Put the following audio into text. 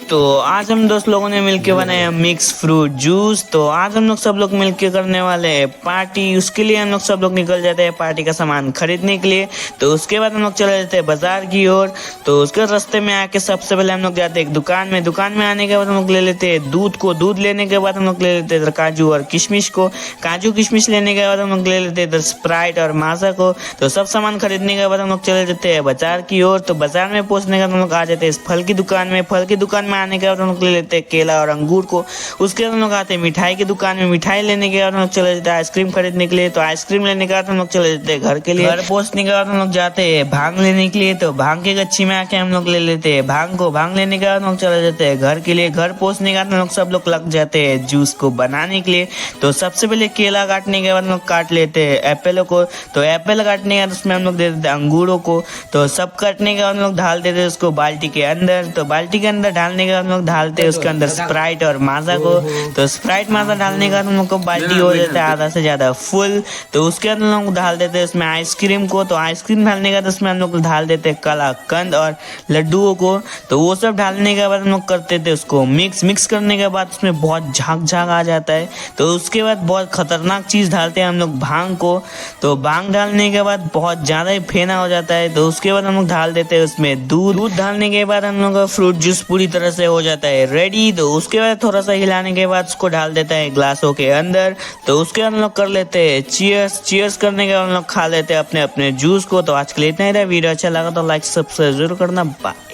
तो आज हम दोस्त लोगों ने मिलके बनाया मिक्स फ्रूट जूस। तो आज हम लोग सब लोग मिलके करने वाले हैं पार्टी। उसके लिए हम लोग सब लोग निकल जाते हैं पार्टी का सामान खरीदने के लिए। तो उसके बाद हम लोग चले जाते हैं बाजार की ओर। तो उसके रास्ते में आके सबसे पहले हम लोग जाते हैं एक दुकान में आने के बाद हम लोग ले लेते हैं दूध को। दूध लेने के बाद हम लोग ले लेते हैं काजू और किशमिश को। काजू किशमिश लेने के बाद हम लोग ले लेते हैं स्प्राइट और माजा को। तो सब सामान खरीदने के बाद हम लोग चले जाते हैं बाजार की ओर। तो बाजार में पहुंचने के बाद हम लोग आ जाते हैं फल की दुकान में। फल की दुकान में आने के बाद हम लोग ले लेते हैं केला और अंगूर को। उसके बाद हम लोग आते हैं मिठाई की दुकान में। मिठाई लेने के बाद हम लोग चले जाते हैं आइसक्रीम खरीदने के लिए। तो आइसक्रीम लेने के बाद हम लोग चले जाते हैं घर के लिए। घर पहुंचने के बाद हम लोग जाते हैं भांग लेने के लिए। तो भांग के गच्छी में आके हम लोग ले लेते हैं भांग को। भांग लेने के बाद हम लोग चले जाते हैं घर के लिए। घर पहुंचने के बाद हम लोग सब लोग लग जाते हैं जूस को बनाने के लिए। तो सबसे पहले केला काटने के बाद हम लोग काट लेते हैं एप्पल को। तो एप्पल काटने के बाद उसमें हम लोग दे देते हैं अंगूरों को। तो सब काटने के बाद हम लोग डाल देते हैं उसको बाल्टी के अंदर। तो बाल्टी के अंदर डालने के बाद हम लोग डालते हैं उसके अंदर स्प्राइट और माजा को। तो स्प्राइट माजा डालने के बाद हम लोग को बाल्टी हो जाता है आधा से ज्यादा फुल। तो उसके बाद हम लोग डाल देते हैं उसमें आइसक्रीम को। तो आइसक्रीम डालने के बाद उसमें हम लोग डाल देते हैं कलाकंद और लड्डुओं को। तो वो सब डालने के बाद हम लोग करते थे उसको मिक्स करने के बाद उसमें बहुत झाग आ जाता है। तो उसके बाद बहुत खतरनाक चीज डालते हैं हम लोग भांग को। तो भांग डालने के बाद बहुत ज्यादा ही फेना हो जाता है। तो उसके बाद हम लोग डाल देते हैं उसमें दूध डालने के बाद हम लोग का फ्रूट जूस पूरी तरह से हो जाता है रेडी। तो उसके बाद थोड़ा सा हिलाने के बाद उसको डाल देता है ग्लासों के अंदर। तो उसके बाद हम लोग कर लेते हैं चीयर्स करने के बाद हम लोग खा लेते हैं अपने अपने जूस को। तो आज के लिए इतना ही था। वीडियो अच्छा लगा तो लाइक सब्सक्राइब जरूर करना। बाय।